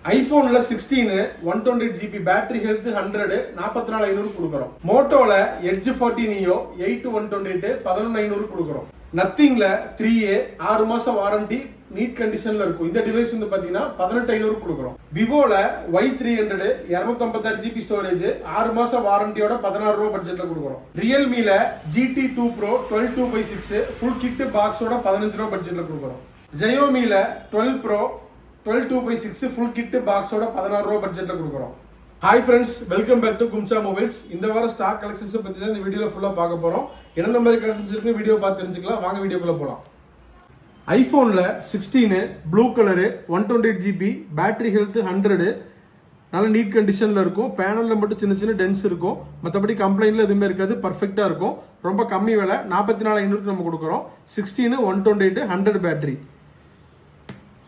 ஐபோன்ல 16 128GB battery health 100 44,500 கொடுக்குறோம். மோட்டோல edge 40 neo 8 128 11,500 கொடுக்குறோம். நத்திங்ல 3A 6 மாசம் வாரண்டி நீட் கண்டிஷன்ல இருக்கும். இந்த டிவைஸ் வந்து பாத்தீங்கன்னா 18,500 கொடுக்குறோம். விவோல Y300 256GB ஸ்டோரேஜ் 6 மாசம் வாரண்டியோட 16 ரூபாய் பட்ஜெட்ல கொடுக்குறோம். ரியல்மில GT2 Pro 12256 ஃபுல் கிட் பாக்ஸோட 15 ரூபாய் பட்ஜெட்ல கொடுக்குறோம். Xiaomiல 12 Pro 12256 ஃபுல் கிட் பாக்ஸோட 16 ரூபாய் பட்ஜெட்ல கொடுக்குறோம். Hi friends, welcome back to கும்சா மொபைல்ஸ். இந்த வாரம் ஸ்டாக் கலெக்ஷன்ஸ் பத்தி தான் இந்த வீடியோல ஃபுல்லா பார்க்க போறோம். என்னென்ன மாதிரி கலெக்ஷன்ஸ் இருக்கு வீடியோ பார்த்து தெரிஞ்சுக்கலாம். வாங்க வீடியோக்குள்ள போலாம். ஐபோன்ல 16 blue colour 128GB battery health 100 நல்ல நீட் கண்டிஷன்ல இருக்கும். பேனல்ல மட்டும் சின்ன சின்ன டென்ஸ் இருக்கும். மற்றபடி கம்ப்ளைண்ட்ல எதுவுமே இருக்காது. பர்ஃபெக்டா இருக்கும். ரொம்ப கம்மி விலை 44,500 நம்ம கொடுக்குறோம். 16 128 100 பேட்டரி.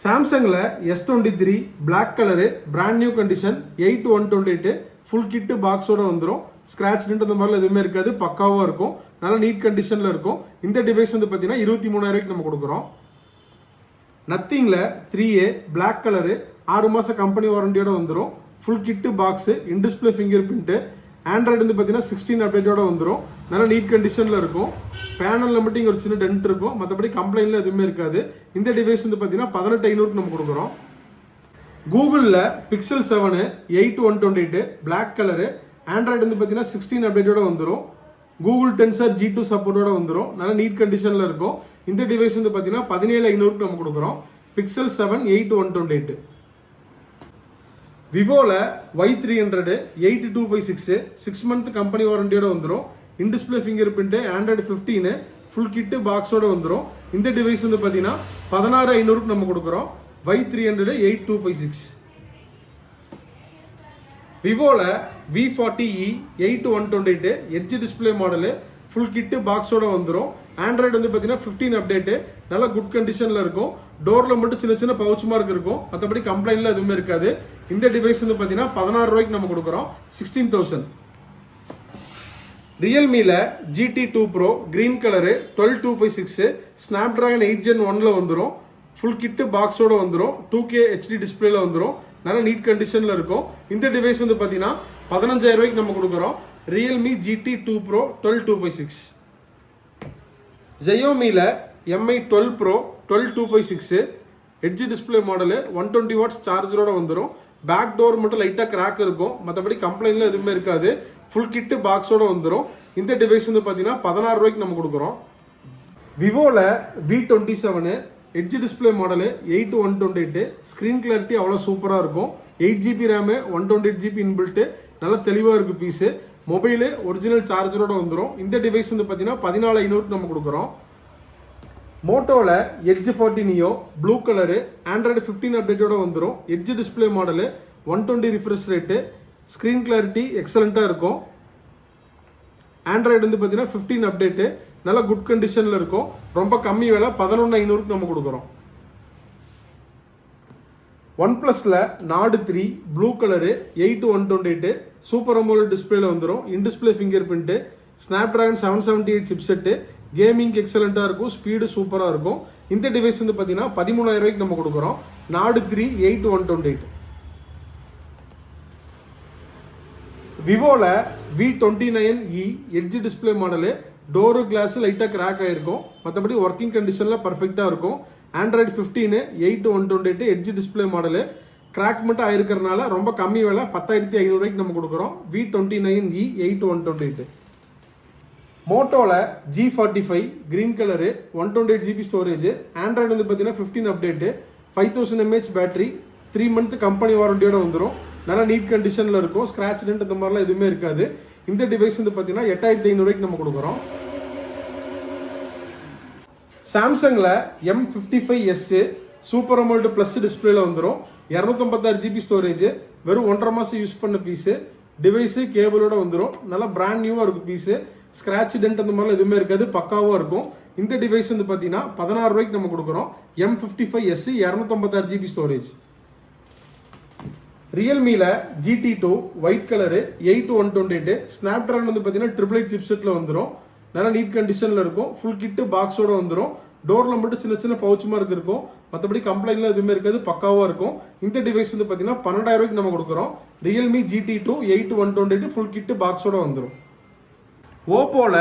சாம்சங்ல S23 black colour brand new condition 8 128 full kit பாக்ஸோட வந்துடும். ஸ்கிராட்ச் டென்ட் அந்த மாதிரிலாம் எதுவுமே இருக்காது. பக்காவா இருக்கும். நல்ல நீட் கண்டிஷன்ல இருக்கும். இந்த டிவைஸ் வந்து பாத்தீங்கன்னா 23,000 நம்ம கொடுக்குறோம். நத்திங்ல 3A பிளாக் கலரு 6 மாசம் கம்பெனி வாரண்டியோட வந்துடும். Full kit box in display fingerprint Android வந்து பார்த்தீங்கன்னா 16 அப்டேட்டோட வந்துடும். நல்ல நீட் கண்டிஷனில் இருக்கும். பேனலில் மட்டும் இங்கே ஒரு சின்ன டென்ட் இருக்கும். மற்றபடி கம்ப்ளைண்ட்ல எதுவுமே இருக்காது. இந்த டிவைஸ் வந்து பார்த்தீங்கன்னா 18,500 நம்ம கொடுக்குறோம். கூகுளில் பிக்சல் 7 8 128 பிளாக் கலரு ஆண்ட்ராய்டு வந்து பார்த்தீங்கன்னா 16 அப்டேட்டோட வந்துடும். கூகுள் டென்சர் G2 சப்போர்ட்டோட வந்துடும். நல்ல நீட் கண்டிஷனில் இருக்கும். இந்த டிவைஸ் வந்து பார்த்தீங்கன்னா 17,500 நம்ம கொடுக்குறோம். பிக்சல் 7 8 128. விவோல Y300 8256 6 மந்த் கம்பெனி வாரண்டியோட வந்துடும். In display fingerprint Android 15 full kit பாக்ஸோட வந்துடும். இந்த டிவைஸ் வந்து பார்த்தீங்கன்னா 16,500 நம்ம கொடுக்குறோம். Y300 8256. விவோல V40e 8 128 edge display model full kit பாக்ஸோட வந்துடும். ஆண்ட்ராய்டு வந்து பார்த்தீங்கன்னா 15 அப்டேட்டு நல்ல குட் கண்டிஷன்ல இருக்கும். டோர்ல மட்டும் சின்ன சின்ன பவுச் மார்க் இருக்கும். மற்றபடி கம்ப்ளைண்ட்ல எதுவுமே இருக்காது. இந்த டிவைஸ் வந்து பார்த்தீங்கன்னா 16 ரூபாய்க்கு நம்ம கொடுக்குறோம். 16,000. ரியல்மில GT2 Pro green colour 12256 Snapdragon 8 Gen 1ல வந்துடும். ஃபுல் கிட் பாக்ஸோட வந்துடும். 2K HD டிஸ்பிளேல வந்துடும். நல்ல நீட் கண்டிஷன்ல இருக்கும். இந்த டிவைஸ் வந்து பார்த்தீங்கன்னா 15,000 ரூபாய்க்கு நம்ம கொடுக்குறோம். Realme GT2 Pro 12256. Xiaomiல Mi 12 Pro 12256 edge display model 120 watts சார்ஜரோட வந்துடும். பேக் டோர் மட்டும் லைட்டாக கிராக் இருக்கும். மற்றபடி கம்ப்ளைண்ட்ல எதுவுமே இருக்காது. ஃபுல் கிட் பாக்ஸோட வந்துடும். இந்த டிவைஸ் வந்து பார்த்தீங்கன்னா 16 ரூபாய்க்கு நம்ம கொடுக்குறோம். விவோல V27 edge display model 8 128 screen clarity அவ்வளோ சூப்பராக இருக்கும். 8GB ரேமு 128GB இன்பில்ட்டு நல்ல தெளிவாக இருக்கு பீஸு. மொபைலு ஒரிஜினல் சார்ஜரோட வந்துடும். இந்த டிவைஸ் வந்து பார்த்தீங்கன்னா 14,500 நம்ம கொடுக்குறோம். மோட்டோல edge 40 neo blue colour Android 15 அப்டேட்டோட வந்துடும். Edge display model 120 refresh rate screen clarity எக்ஸலண்ட்டாக இருக்கும். ஆண்ட்ராய்டு வந்து பார்த்தீங்கன்னா 15 அப்டேட்டு நல்ல குட் கண்டிஷனில் இருக்கும். ரொம்ப கம்மி விலை 11,500 நம்ம கொடுக்குறோம். OnePlusல நாடு 3 ப்ளூ கலரு 8 128 சூப்பர் அமோலட் டிஸ்பிளேல வந்துடும். In display finger print snap dragon 778 chipset gaming எக்ஸலண்ட்டாக இருக்கும். ஸ்பீடு சூப்பராக இருக்கும். இந்த டிவைஸ் வந்து பார்த்தீங்கன்னா 13,000 ரூபாய்க்கு நம்ம கொடுக்குறோம். நாடு 3 8 128. விவோல V29e எட்ஜ் டிஸ்பிளே மாடலு டோரு கிளாஸ் லைட்டாக கிராக் ஆகிருக்கும். மற்றபடி ஒர்க்கிங் கண்டிஷனில் பர்ஃபெக்டாக இருக்கும். Android 15 8 128 edge display model crack மட்டும் ஆயிருக்கிறதுனால ரொம்ப கம்மி விலை 10,500 ரூபாய்க்கு நம்ம கொடுக்குறோம். V29e 8 128. மோட்டோல G45 green colour 128GB storage Android வந்து பார்த்தீங்கன்னா 15 அப்டேட்டு 5000 mAh பேட்டரி 3 மந்த் கம்பெனி வாரண்டியோட வந்துடும். நல்லா நீட் கண்டிஷனில் இருக்கும். ஸ்கிராட்ச் டென்ட் இந்த மாதிரிலாம் எதுவுமே இருக்காது. இந்த டிவைஸ் வந்து பார்த்தீங்கன்னா 8,500 ரூபாய்க்கு நம்ம கொடுக்குறோம். சாம்சங்ல M55S சூப்பர் அமோல்டு பிளஸ் டிஸ்பிளேல வந்துடும். 256GB ஸ்டோரேஜ் வெறும் 1.5 மாசம் யூஸ் பண்ண பீஸு. டிவைஸு கேபிளோட வந்துடும். நல்லா பிராண்ட் நியூவாக இருக்கும் பீஸு. ஸ்கிராட்ச் டென்ட் அந்த மாதிரிலாம் எதுவுமே இருக்காது. பக்காவாக இருக்கும். இந்த டிவைஸ் வந்து பார்த்தீங்கன்னா 16 ரூபாய்க்கு நம்ம கொடுக்குறோம். M55S 256GB storage. ரியல்மில GT2 white colour 8 128 Snapdragon வந்து பார்த்தீங்கன்னா 888 சிப்செட்டில் வந்துடும். நல்லா நீட் கண்டிஷனில் இருக்கும். ஃபுல் கிட்டு பாக்ஸோட வந்துடும். டோரில் மட்டும் சின்ன சின்ன பவுச் மாதிரி இருக்கும், மற்றபடி கம்ப்ளைண்ட்லாம் எதுவுமே இருக்காது, பக்காவாக இருக்கும். இந்த டிவைஸ் வந்து பார்த்தீங்கன்னா 12,000 ரூபாய்க்கு நம்ம கொடுக்குறோம். ரியல்மி GT2 8/128 ஃபுல் கிட்டு பாக்ஸோட வந்துடும். ஓப்போல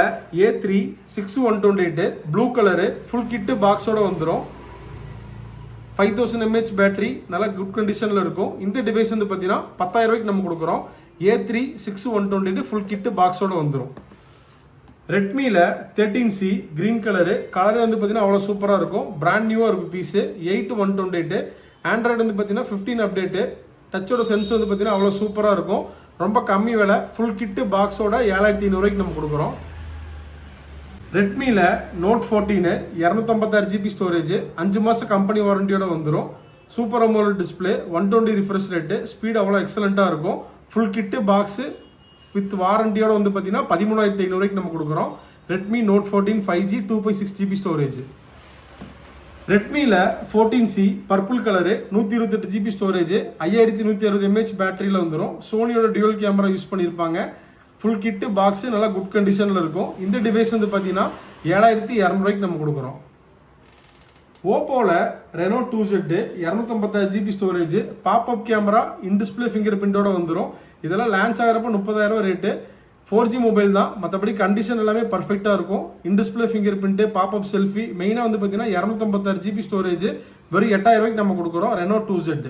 A3 6/128 blue colour full kit பாக்ஸோட வந்துடும். 5000 mAh பேட்டரி, நல்ல குட் கண்டிஷனில் இருக்கும். இந்த டிவைஸ் வந்து பார்த்தீங்கன்னா 10,000 ரூபாய்க்கு நம்ம கொடுக்குறோம். A3 6/128 ஃபுல் கிட்டு பாக்ஸோட வந்துடும். ரெட்மியில் 13C கிரீன் கலரு வந்து பார்த்தீங்கன்னா அவ்வளோ சூப்பராக இருக்கும், பிராண்ட் நியூவாக இருக்கும் பீஸு. 8/128 ஆண்ட்ராய்டு வந்து பார்த்தீங்கன்னா 15 அப்டேட்டு. டச்சோட சென்ஸ் வந்து பார்த்தீங்கன்னா அவ்வளோ சூப்பராக இருக்கும், ரொம்ப கம்மி விலை. ஃபுல் கிட்டு பாக்ஸோட 7,500 ரூபாய்க்கு நம்ம கொடுக்குறோம். ரெட்மியில் Note 14 256 GB ஸ்டோரேஜ், 5 மாதம் கம்பெனி வாரண்டியோட வந்துடும். Super AMOLED display, 120 refresh rate, speed அவ்வளோ எக்ஸலண்ட்டாக இருக்கும். ஃபுல் கிட்டு பாக்ஸு வித் வாரண்டியோட வந்து பார்த்தீங்கன்னா 13,500 ரூபாய்க்கு நம்ம கொடுக்குறோம். Redmi Note 14 5G 256 GB storage. ரெட்மியில் 14C purple colour 128 GB storage, 5160 mAh பேட்டரியில் வந்துடும். சோனியோட டியூவல் கேமரா யூஸ் பண்ணியிருப்பாங்க. ஃபுல் கிட்டு பாக்ஸு நல்லா குட் கண்டிஷனில் இருக்கும். இந்த டிவைஸ் வந்து பார்த்தீங்கன்னா 7,200 ரூபாய்க்கு நம்ம கொடுக்குறோம். ஓப்போவில் Reno 2Z 256 GB ஸ்டோரேஜ், பாப்அப் கேமரா, இன்டிஸ்பிளே ஃபிங்கர் பிரிண்டோட வந்துடும். இதெல்லாம் லான்ச் ஆகிறப்ப 30,000 ரூபா ரேட்டு. 4G மொபைல் தான், மற்றபடி கண்டிஷன் எல்லாமே பர்ஃபெக்டாக இருக்கும். In-display finger print, pop-up selfie, மெயினாக வந்து பார்த்தீங்கன்னா 256 GB ஸ்டோரேஜ், வெறும் 8,000 ரூபாய்க்கு நம்ம கொடுக்குறோம் Reno 2Z.